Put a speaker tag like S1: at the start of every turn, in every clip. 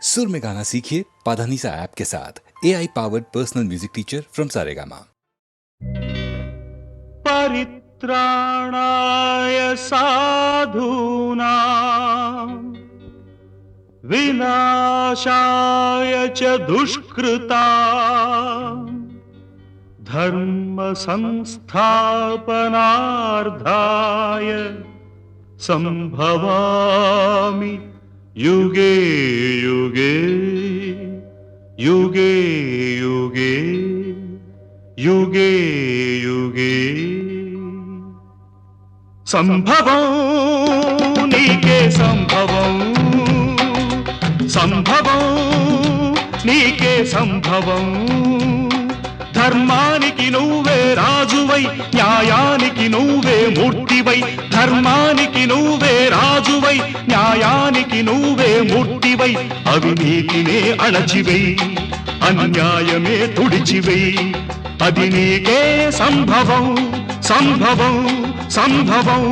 S1: सुर में गाना सीखिए पाधानीसा ऐप के साथ। AI powered personal music teacher from Saregama.
S2: परित्राणाय साधूनां विनाशाय च दुष्कृतां धर्म संस्थापनार्थाय संभवामि युगे युगे युगे युगे युगे युगे संभवं नीके संभवं संभवं नीके संभवं ధర్మానికి నువ్వే రాజువై న్యాయానికి నువ్వే మూర్తివై ధర్మానికి నువ్వే రాజువై న్యాయానికి నువ్వే మూర్తివై అవినీతినే అణచివై అన్యాయమే తుడిచివై అది నీకే సంభవం సంభవం సంభవం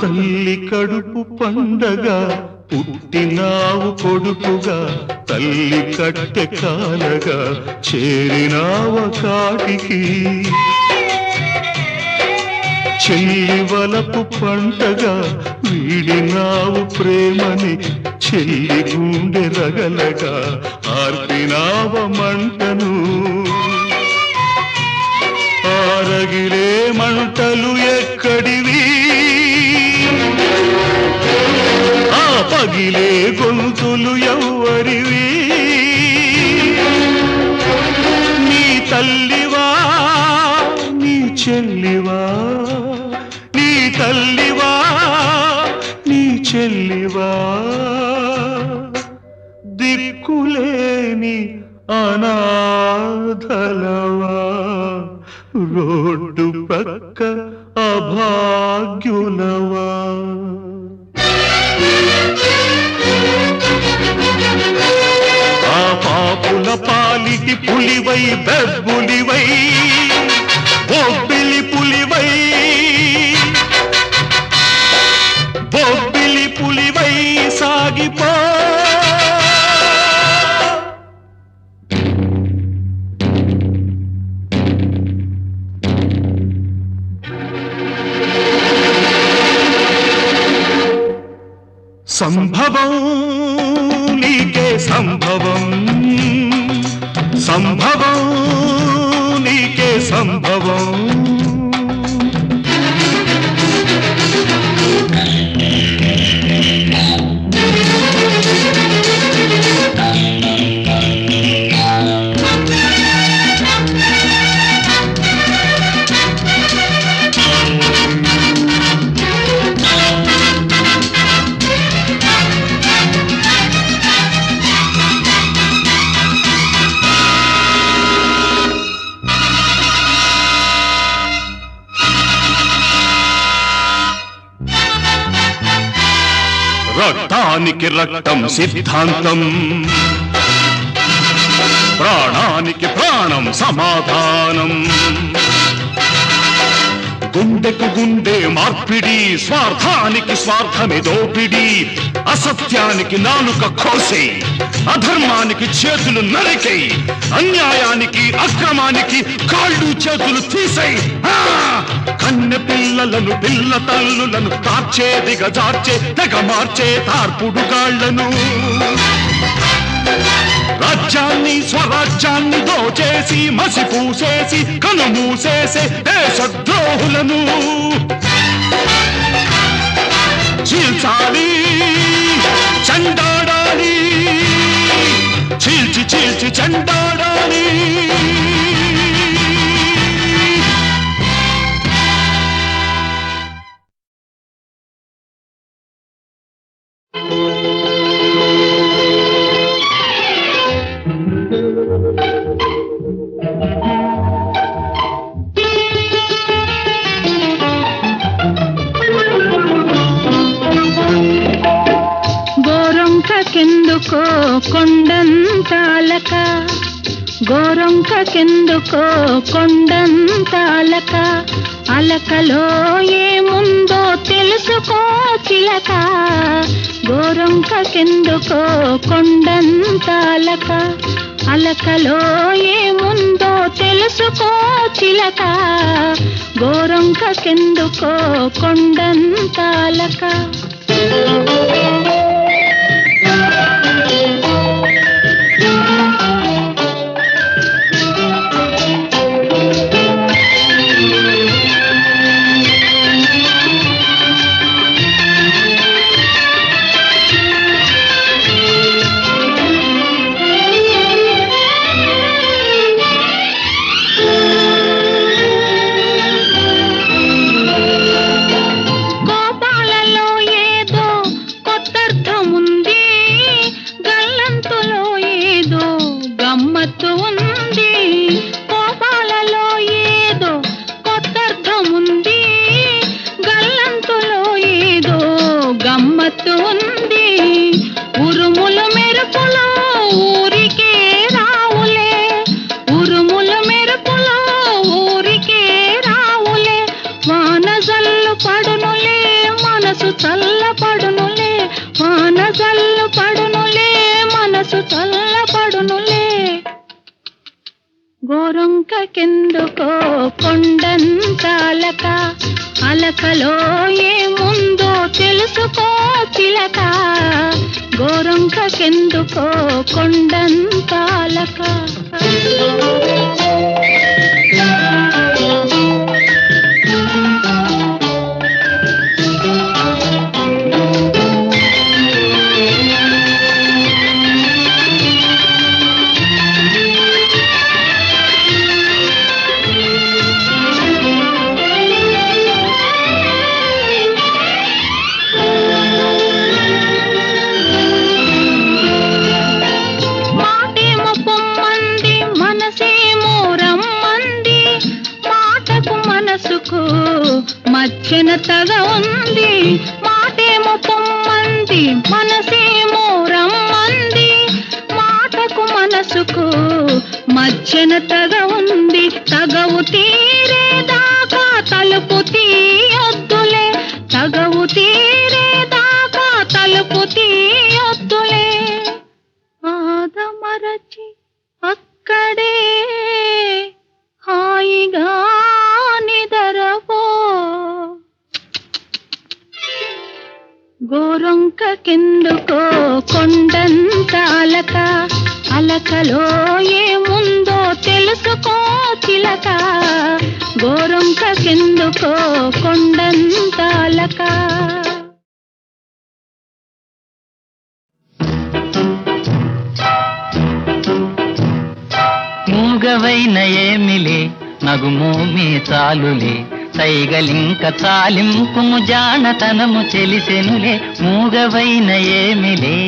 S2: తల్లి కడుపు పండగ పుట్టినావు కొడుకుగా తల్లి కట్టె కాలగా చేరినావ కాటికి చెల్లి వలపు పంటగా వీడినావు ప్రేమని చెల్లి గుండె రగలగా ఆర్పినావ మంటను ఆరగిలే మంటలు ఎక్కడివి పగిలే గొంతులు ఎవ్వరివి నీ తల్లివా నీ చెల్లివా నీ తల్లివా నీ చెల్లివా దిక్కులేని అనాథలవా రోడ్డు పక్క అభాగ్యులవా ఆ పాపుల పాలిటి పులివై బెబ్బులివై బొబ్బిలి పులివై బొబ్బిలి పులివై సాగిపో సంభవం నీకే సంభవం సంభవం నీకే సంభవం రక్తానికి రక్తం సిద్ధాంతం ప్రాణానికి ప్రాణం సమాధానం గుండెకు గుండె మార్పిడి స్వార్థానికి స్వార్థమే దోపిడి అసత్యానికి నాలుక కోసే అధర్మానికి చేతులు నరికై అన్యాయానికి అక్రమానికి కాళ్ళు చేతులు తీసై కన్నె పిల్లలను పిల్ల తల్లులను తార్చే దిగజార్చే తెగ మార్చే తార్పుడు గాళ్లను రాజ్యాన్ని స్వరాజ్యాన్ని దోచేసి మసిపూసేసి కనుమూసేసే దేశద్రోహులను చీల్చాలి చండాడాలి చీల్చి చీల్చి చండాడాలి
S3: గోరొంకకెందుకో కొండంత అలక, అలకలో ఏముందో తెలుసుకో చిలక. గోరొంకకెందుకో కొండంత అలక, అలకలో ఏముందో తెలుసుకో చిలక. గోరొంకకెందుకో కొండంత అలక. ఉరుములు మెరుపులు ఊరికే రావులే, ఉరుములు మెరుపులు ఊరికే రావులే. వాన జల్లు పడునులే మనసు చల్ల పడునులే, వాన జల్లు పడునులే మనసు చల్ల పడునులే. గోరొంకకెందుకో కొండంత అలక, అలకలో ఏముందో తెలుసుకో చిలక. గోరొంకకెందుకో కొండంత అలక. మధ్యనతగా ఉంది మాటేమో పొమ్మంది, మనసేమో రమ్మంది. మాటకు మనసుకు మధ్యనతగా ఉంది, తగవు తీరేదాకా తలుపు తీయొద్దులే, తగవు తీరేదాకా తలుపు తీయొద్దులే. ఆదమరచి అక్కడే హాయిగా నిదరపో. గోరొంకకెందుకో కొండంత అలక, అలకలో ఏముందో తెలుసుకో చిలక. గోరొంకకెందుకో కొండంత అలక.
S4: మూగవైన ఏమిలే నగుమోమే చాలులే, సైగలింక చాలింపుము జానతనము చెలిసెనులే. మూగవైన ఏమిలే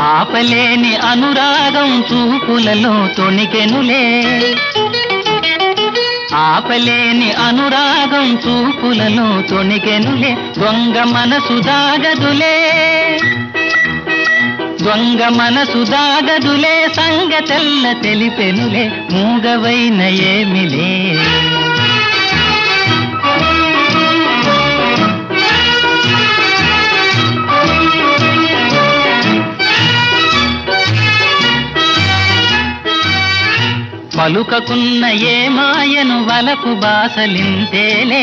S4: ఆపలేని అనురాగం చూపులలో తొణికెనులే, ఆపలేని అనురాగం చూపులలో తొణికెనులే. దొంగ మనసు దాగదులే, దొంగ మనసు దాగదులే, సంగతెల్ల తెలిపెనులే. మూగవైన ఏమిలే పలుకకున్న ఏ మాయను వలపు బాసలింతేలే,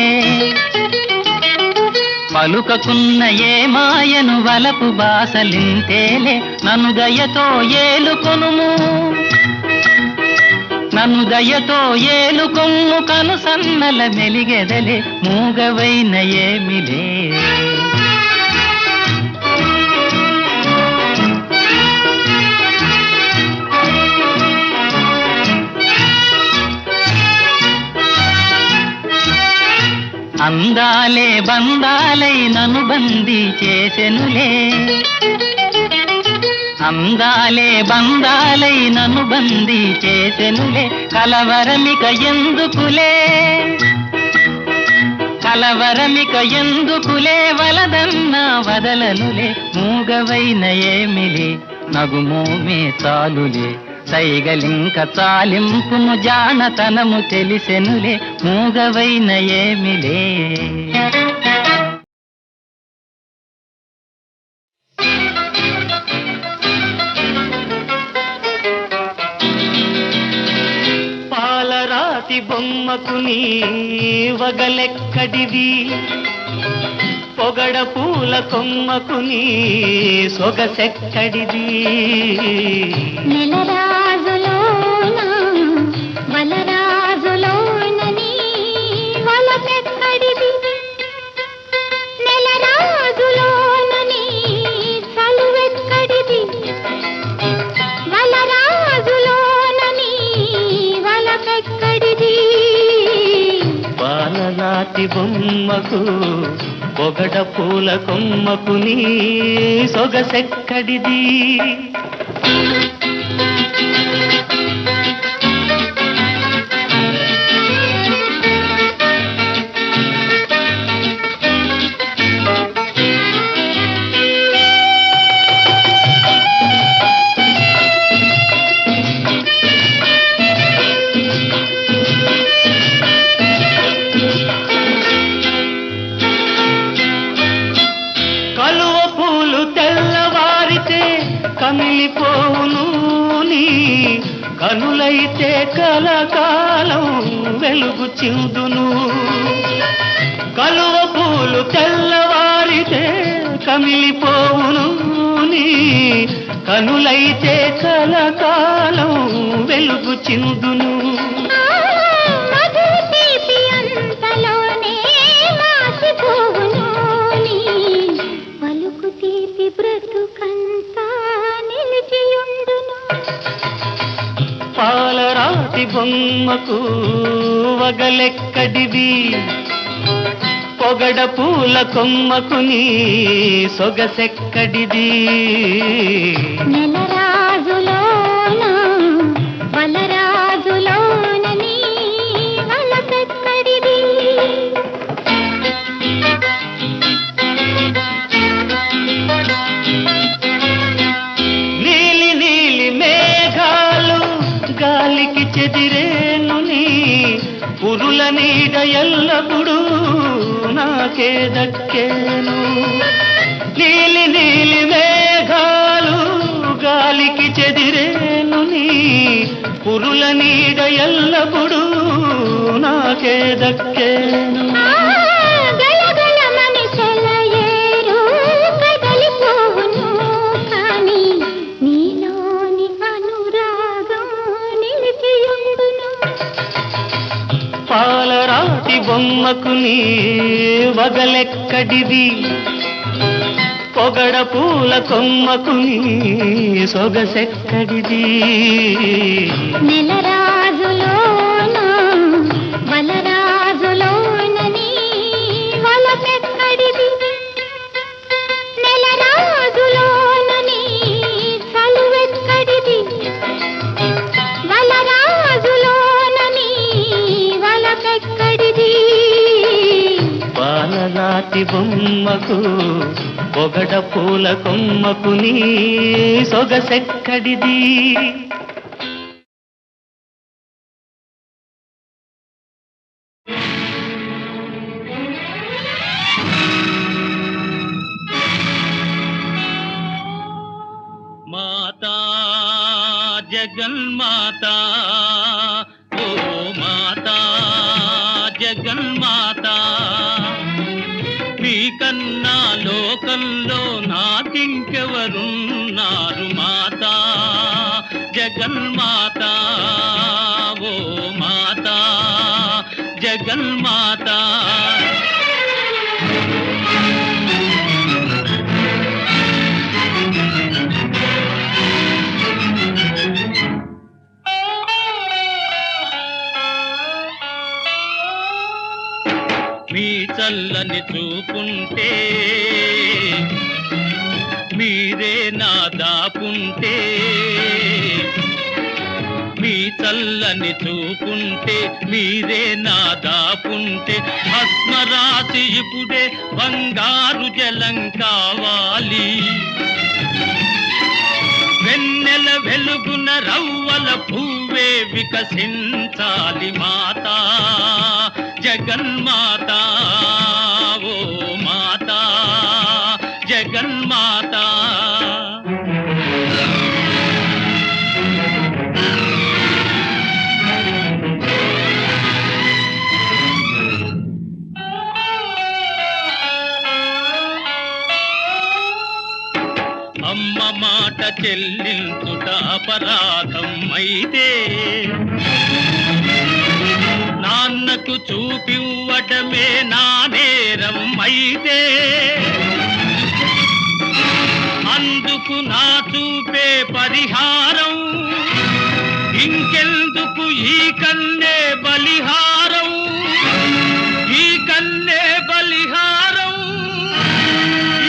S4: పలుకకున్న ఏ మాయను వలపు బాసలింతేలే. నన్ను దయతో ఏలుకొనుము, నన్ను దయతో ఏలుకొమ్ము, కను సన్నల మెలిగెదలే. మూగవైన ఏమిలే అందాలే బందాలై నన్ను బందీ చేసెనులే, అందాలే బందాలై నన్ను బందీ చేసెనులే. కలవరమిక ఎందుకులే, కలవరమిక ఎందుకులే వలదన్నా వదలనులే మూగవైన ఏమిలే నగుమోమే చాలులే సైగలింక చాలింపును జానతనము తెలిసెనులే మూగవైన ఏమిలే. పాలరాతి బొమ్మకు నీ వగలెక్కడిది పొగడ పూల కొమ్మకు నీ సొగసెక్కడిది.
S3: నెలరాజులోన వలరాజులోన నీ వలపెక్కడిది. నెలరాజులోన నీ చలువెక్కడిది. వలరాజులోన నీ వలపెక్కడిది.
S4: పాలరాతి బొమ్మకు పొగడ పూల కొమ్మకు నీ సొగసెక్కడిది. కమిలిపోవును నీ కనులైతే కలకాలం వెలుగు చిందును. కలువ పూలు తెల్లవారితే కమిలిపోవును నీ కనులైతే కలకాలం వెలుగు చిందును. పాలరాతి బొమ్మకు వగలెక్కడిది పొగడ పూల కొమ్మకు నీ సొగసెక్కడిది.
S3: నెలరాజులోన వలరాజులోన నీ వలపెక్కడిది.
S4: నీలి నీలి మేఘాలు గాలికి చెదిరేను నీ పురుల నీడ ఎల్లప్పుడూ నాకే దక్కేను. నీలి నీలి మేఘాలు గాలికి చెదిరేను నీ పురుల నీడ ఎల్లప్పుడూ నాకే దక్కేను. పాలరాతి బొమ్మకు నీ వగలెక్కడిది పొగడ పూల కొమ్మకు నీ సొగసెక్కడిది.
S3: నెలరాజులోన వలరాజులోన నీ వలపెక్కడిది. నెలరాజులోన నీ చలువెక్కడిది. వలరాజులోన నీ వలపెక్కడిది.
S4: పాలరాతి బొమ్మకు పొగడ పూల కొమ్మకు నీ సొగసెక్కడిది. మాతా జగన్మాతా ఓ మాతా జగన్మాతా మీకన్నా లోకంలో నాకింకెవరున్నారు మాతా జగన్మాతా ఓ మాతా జగన్మాతా. మీ చల్లని చూపుంటే మీరే నా దాపుంటే మీ
S5: చల్లని చూపుంటే మీరే నా దాపుంటే భస్మరాశి ఇప్పుడే బంగారు జలం కావాలి. వెన్నెల వెలుగున రవ్వల పువ్వే వికసించాలి మాతా జగన్మాత, ఓ మాతా జగన్మాత. అమ్మ మాట చెల్లించుట అపరాధం అయితే నాన్నకు చూపివ్వటమే నా నేరం అయితే అందుకు నా చూపే పరిహారం ఇంకెందుకు ఈ కన్నే బలిహారం, ఈ కన్నే బలిహారం,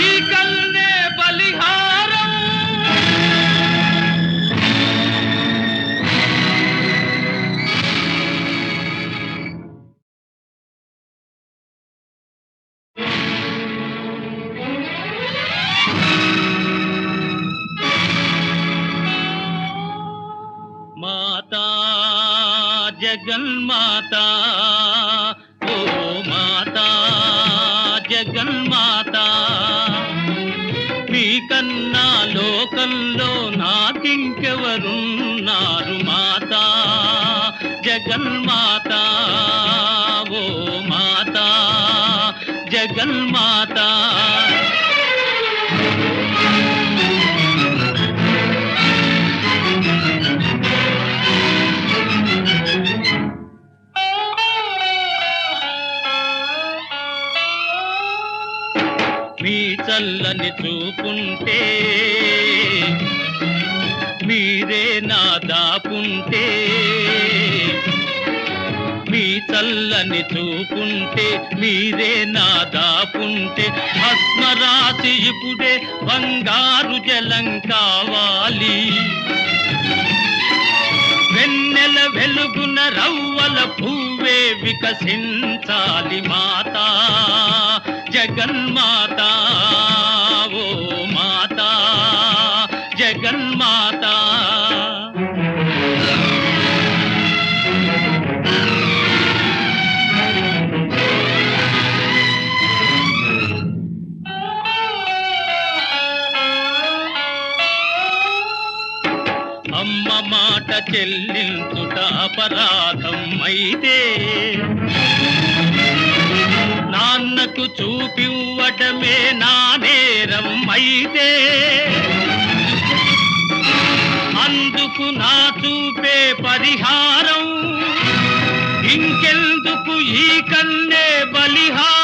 S5: ఈ కన్నే బలిహారం. మాతా జగన్మాత, ఓ మాతా జగన్మాత. మీకన్నా లోకంలో నాకింకెవరున్నారు మాతా జగన్మాత, ఓ మాతా జగన్మాత. మీ చల్లని చూపుంటే మీరే నా దాపుంటే, మీ చల్లని చూపుంటే మీరే నా దాపుంటే భస్మరాశి ఇప్పుడే బంగారు జలం కావాలి. వెన్నెల వెలుగున రవ్వల పువ్వే వికసించాలి మాతా జగన్మాత, ఓ మాతా జగన్మాత. అమ్మ మాట చెల్లించుట అపరాధం అయితే నాన్నకు చూపివ్వటమే నా నేరం అయితే అందుకు నా చూపే పరిహారం ఇంకెందుకు ఈ కన్నే బలిహారం.